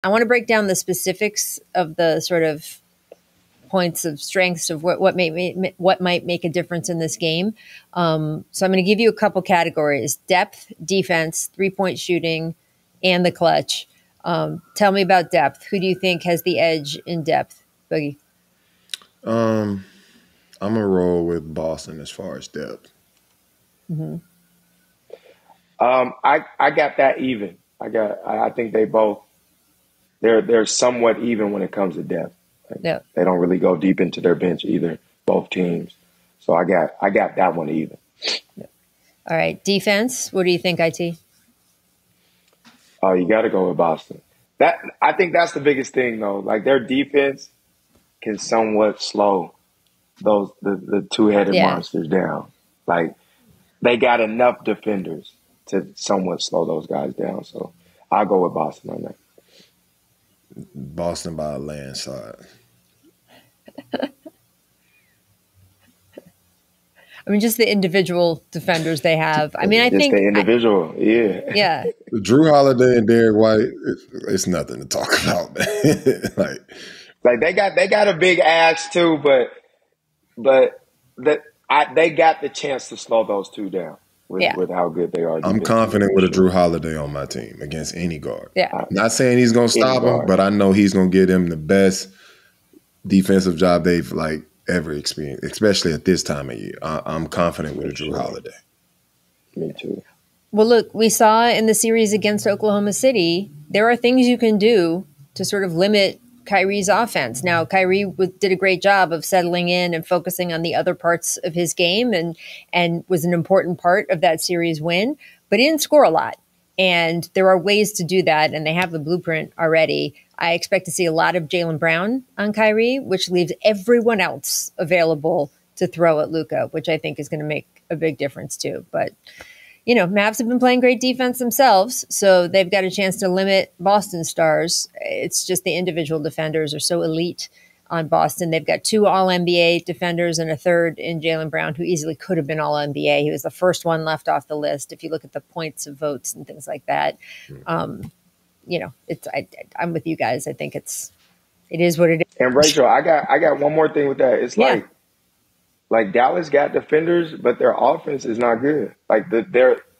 I want to break down the specifics of the sort of points of strengths of what might make a difference in this game. So I'm going to give you a couple categories: depth, defense, 3-point shooting, and the clutch. Tell me about depth. Who do you think has the edge in depth, Boogie? I'm gonna roll with Boston as far as depth. Mm-hmm. I got that even. I think they both they're somewhat even when it comes to depth. Yeah. They don't really go deep into their bench either, both teams. So I got that one even. Yeah. All right, defense. What do you think, IT? Oh, you got to go with Boston. I think that's the biggest thing though. Like their defense can somewhat slow the two-headed monsters down. Like they got enough defenders to somewhat slow those guys down. So I'll go with Boston on that. Boston by a landslide. I mean, just the individual defenders they have. I mean, I think the individual, yeah. Drew Holiday and Derek White, it's nothing to talk about, man. like they got a big ass too, but they got the chance to slow those two down with how good they are. I'm confident with a Drew Holiday on my team against any guard. Yeah, not saying he's gonna stop him, but I know he's gonna get him the best defensive job they've ever experienced, especially at this time of year. I'm confident with a Drew Holiday. Me too. Well, look, we saw in the series against Oklahoma City, there are things you can do to sort of limit Kyrie's offense. Now, Kyrie did a great job of settling in and focusing on the other parts of his game and was an important part of that series win, but he didn't score a lot. And there are ways to do that, and they have the blueprint already. I expect to see a lot of Jaylen Brown on Kyrie, which leaves everyone else available to throw at Luka, which I think is going to make a big difference too. But, you know, Mavs have been playing great defense themselves, so they've got a chance to limit Boston stars. It's just the individual defenders are so elite on Boston. They've got 2 All-NBA defenders and a third in Jaylen Brown, who easily could have been All-NBA. He was the first one left off the list. If you look at the points of votes and things like that, you know, I'm with you guys. I think it is what it is. And Rachel, I got one more thing with that. It's like Dallas got defenders, but their offense is not good. Like the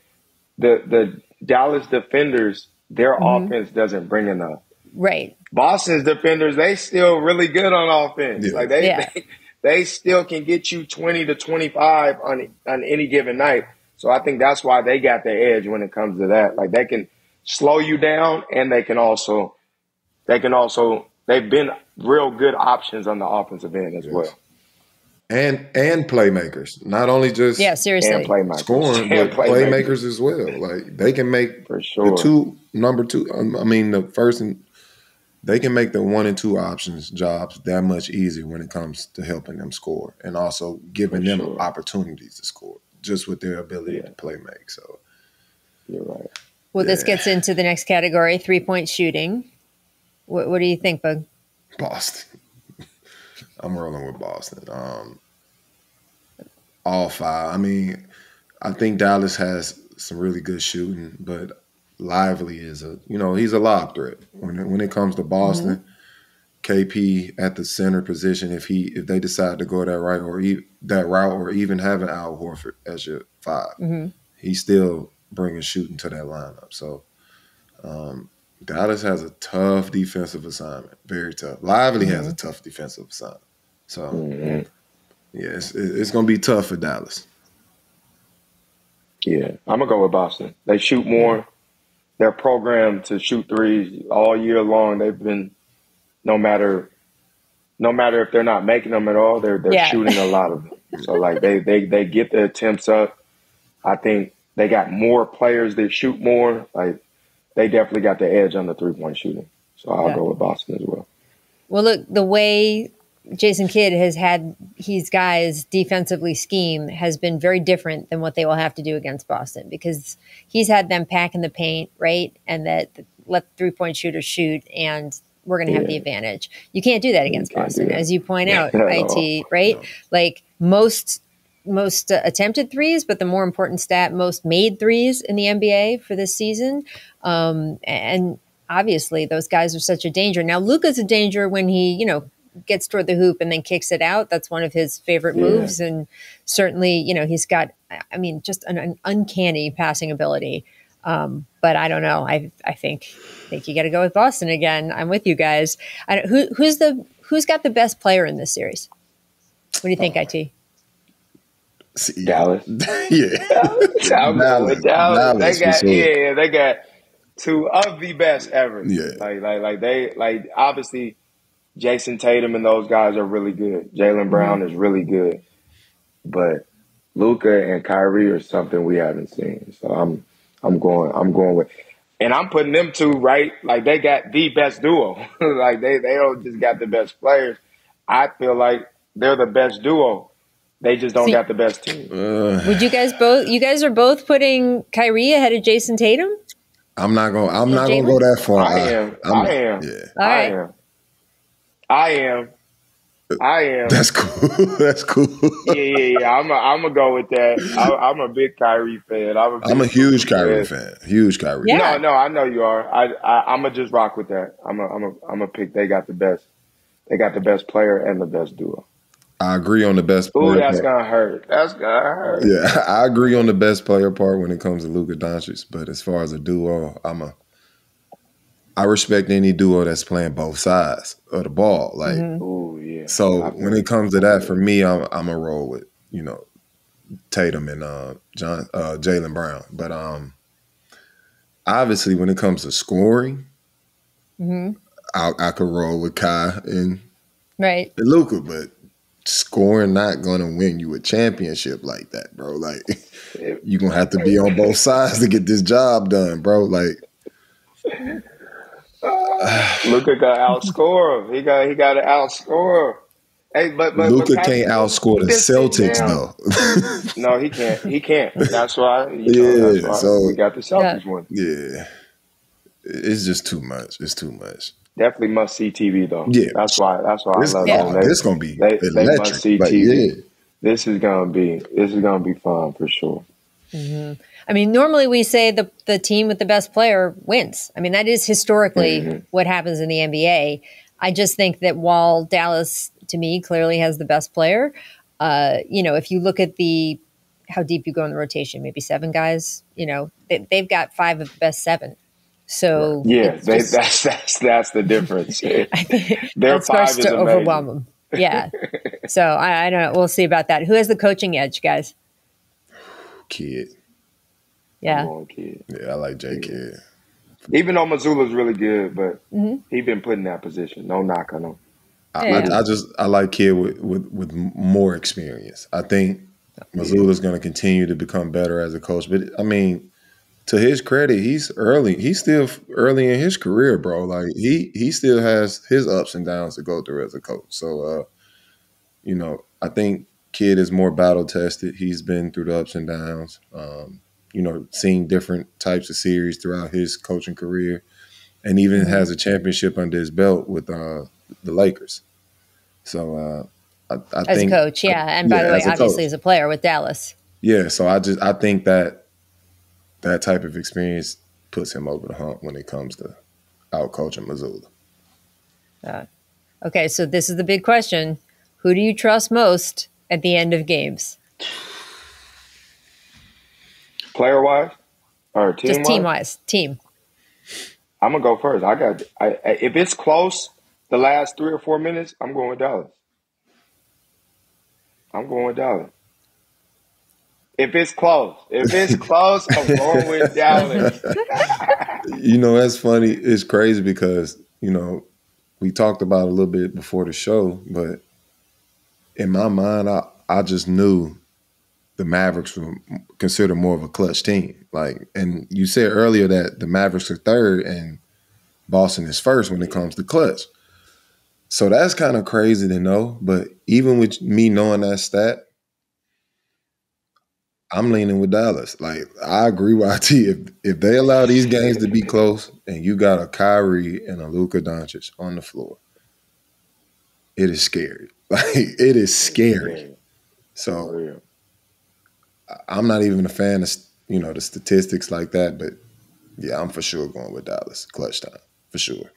Dallas defenders, their offense doesn't bring enough. Right. Boston's defenders, they still really good on offense. Yeah. Like they still can get you 20 to 25 on any given night. So I think that's why they got the edge when it comes to that. Like they can slow you down, and they've been real good options on the offensive end as well. And playmakers, not only just seriously, and playmakers. Scoring, but playmakers as well. Like they can make for sure the first and they can make the 1 and 2 options jobs that much easier when it comes to helping them score and also giving them opportunities to score just with their ability to play make. So you're right. Well, this gets into the next category, 3-point shooting. What do you think, Bug? Boston. I'm rolling with Boston. All 5. I mean, I think Dallas has some really good shooting, but Lively is he's a lob threat. When it comes to Boston, KP at the center position, if they decide to go that route or even having Al Horford as your 5, he's still bringing shooting to that lineup. So Dallas has a tough defensive assignment, very tough. Lively has a tough defensive assignment. So it's going to be tough for Dallas. Yeah, I'm gonna go with Boston. They shoot more. They're programmed to shoot threes all year long. They've been, no matter if they're not making them at all, they're shooting a lot of them. So like they get the attempts up. I think they got more players that shoot more. Like they definitely got the edge on the 3-point shooting. So I'll go with Boston as well. Well, look, the way Jason Kidd has had his guys defensively scheme has been very different than what they will have to do against Boston, because he's had them pack in the paint, right? And that let 3-point shooters shoot, and we're going to have the advantage. You can't do that against Boston, as you point out, IT, right? No. Like most attempted threes, but the more important stat, most made threes in the NBA for this season. And obviously those guys are such a danger. Now Luka's a danger when he, gets toward the hoop and then kicks it out. That's one of his favorite moves. And certainly, he's got, just an uncanny passing ability. But I don't know. I think you got to go with Boston again. I'm with you guys. Who's got the best player in this series? What do you think, IT? Dallas. Dallas. Dallas. They got two of the best ever. Yeah. Like obviously Jayson Tatum and those guys are really good. Jaylen Brown is really good. But Luka and Kyrie are something we haven't seen. So I'm going with, and I'm putting them two right. Like they got the best duo. Like they don't just got the best players. I feel like they're the best duo. They just don't got the best team. Would you guys are both putting Kyrie ahead of Jayson Tatum? I'm not gonna go that far. I am. Yeah. All right. I am. That's cool. That's cool. Yeah. I'm gonna go with that. I'm a big Kyrie fan. I'm a huge Kyrie fan. Huge Kyrie. Yeah. No, I know you are. I'm gonna just rock with that. I'm gonna pick. They got the best. They got the best player and the best duo. I agree on the best player. Ooh, that's gonna hurt. Yeah, I agree on the best player part when it comes to Luka Doncic. But as far as a duo, I respect any duo that's playing both sides of the ball. Like, ooh, yeah. So when it comes to that, for me, I'm a roll with Tatum and Jaylen Brown. But obviously, when it comes to scoring, I could roll with Kai and Luka, but scoring not going to win you a championship like that, bro. Like, you're going to have to be on both sides to get this job done, bro. Like, Luka got to outscore him. He got to outscore. Hey, but Luka can't outscore the Celtics, though. No, he can't. He can't. That's why. That's why so we got the Celtics one. Yeah, it's just too much. It's too much. Definitely must see TV though. Yeah, that's why I love it. It's gonna be they must see TV. Yeah. This is gonna be fun for sure. I mean, normally we say the team with the best player wins. I mean, that is historically what happens in the NBA. I just think that while Dallas, to me, clearly has the best player, if you look at how deep you go in the rotation, maybe 7 guys, they've got 5 of the best 7. So that's the difference. Their 5 is to overwhelm them. Yeah. So I don't know. We'll see about that. Who has the coaching edge, guys? Kid. Yeah. Kid. Yeah, I like J Kid. Even though Mazzulla's really good, but he been put in that position. No knock on him. I like Kid with more experience. I think Mazzulla's going to continue to become better as a coach. But I mean, to his credit, he's early. He's still early in his career, bro. Like he still has his ups and downs to go through as a coach. So, I think Kid is more battle tested. He's been through the ups and downs. Seeing different types of series throughout his coaching career, and even has a championship under his belt with the Lakers. So, I as think a coach, and by the way, obviously as a player with Dallas. Yeah, so I think that type of experience puts him over the hump when it comes to out-coaching Mazzulla. Okay, so this is the big question. Who do you trust most at the end of games? Player-wise? Or team-wise? Just team-wise. Team. I'm going to go first. If it's close, the last 3 or 4 minutes, I'm going with Dallas. If it's close, I'm going with Dallas. That's funny. It's crazy because, we talked about it a little bit before the show, but in my mind, I just knew the Mavericks were considered more of a clutch team. Like, and you said earlier that the Mavericks are third and Boston is first when it comes to clutch. So that's kind of crazy to know. But even with me knowing that stat, I'm leaning with Dallas. Like, I agree with IT. If they allow these games to be close and you got a Kyrie and a Luka Doncic on the floor, it is scary. Like, it is scary. So I'm not even a fan of, the statistics like that. But, yeah, I'm for sure going with Dallas. Clutch time. for sure.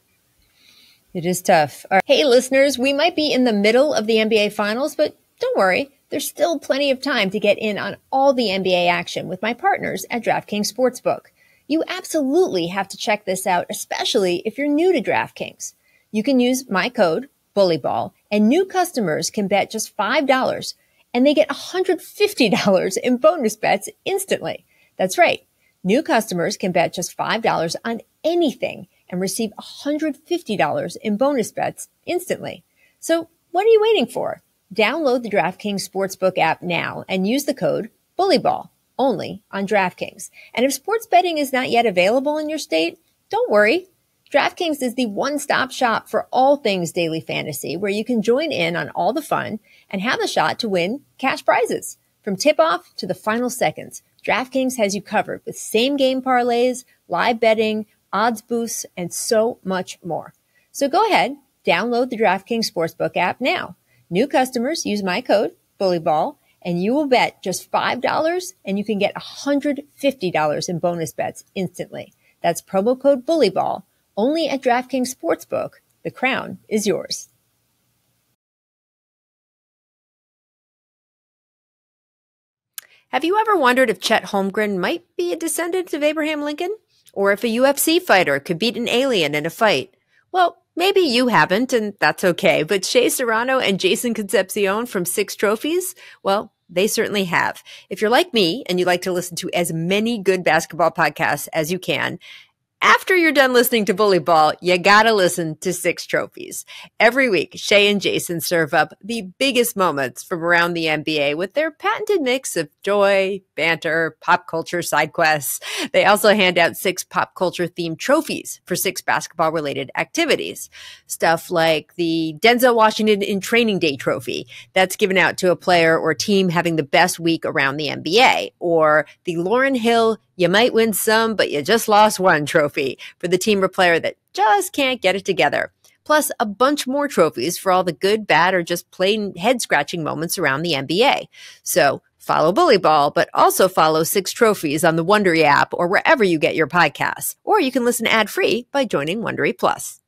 It is tough. All right. Hey, listeners, we might be in the middle of the NBA Finals, but don't worry. There's still plenty of time to get in on all the NBA action with my partners at DraftKings Sportsbook. You absolutely have to check this out, especially if you're new to DraftKings. You can use my code, BULLYBALL, and new customers can bet just $5, and they get $150 in bonus bets instantly. That's right. New customers can bet just $5 on anything and receive $150 in bonus bets instantly. So what are you waiting for? Download the DraftKings Sportsbook app now and use the code BULLYBALL only on DraftKings. And if sports betting is not yet available in your state, don't worry. DraftKings is the one-stop shop for all things daily fantasy, where you can join in on all the fun and have a shot to win cash prizes. From tip-off to the final seconds, DraftKings has you covered with same-game parlays, live betting, odds boosts, and so much more. So go ahead, download the DraftKings Sportsbook app now. New customers use my code, BULLYBALL, and you will bet just $5 and you can get $150 in bonus bets instantly. That's promo code BULLYBALL only at DraftKings Sportsbook. The crown is yours. Have you ever wondered if Chet Holmgren might be a descendant of Abraham Lincoln? Or if a UFC fighter could beat an alien in a fight? Well, maybe you haven't, and that's okay. But Shea Serrano and Jason Concepcion from Six Trophies, well, they certainly have. If you're like me and you like to listen to as many good basketball podcasts as you can, after you're done listening to Bully Ball, you gotta listen to Six Trophies. Every week, Shay and Jason serve up the biggest moments from around the NBA with their patented mix of joy, banter, pop culture side quests. They also hand out 6 pop culture themed trophies for 6 basketball related activities. Stuff like the Denzel Washington in Training Day trophy that's given out to a player or team having the best week around the NBA, or the Lauryn Hill You Might Win Some, but You Just Lost One trophy for the team or player that just can't get it together. Plus a bunch more trophies for all the good, bad, or just plain head-scratching moments around the NBA. So follow Bully Ball, but also follow 6 Trophies on the Wondery app or wherever you get your podcasts. Or you can listen ad-free by joining Wondery Plus.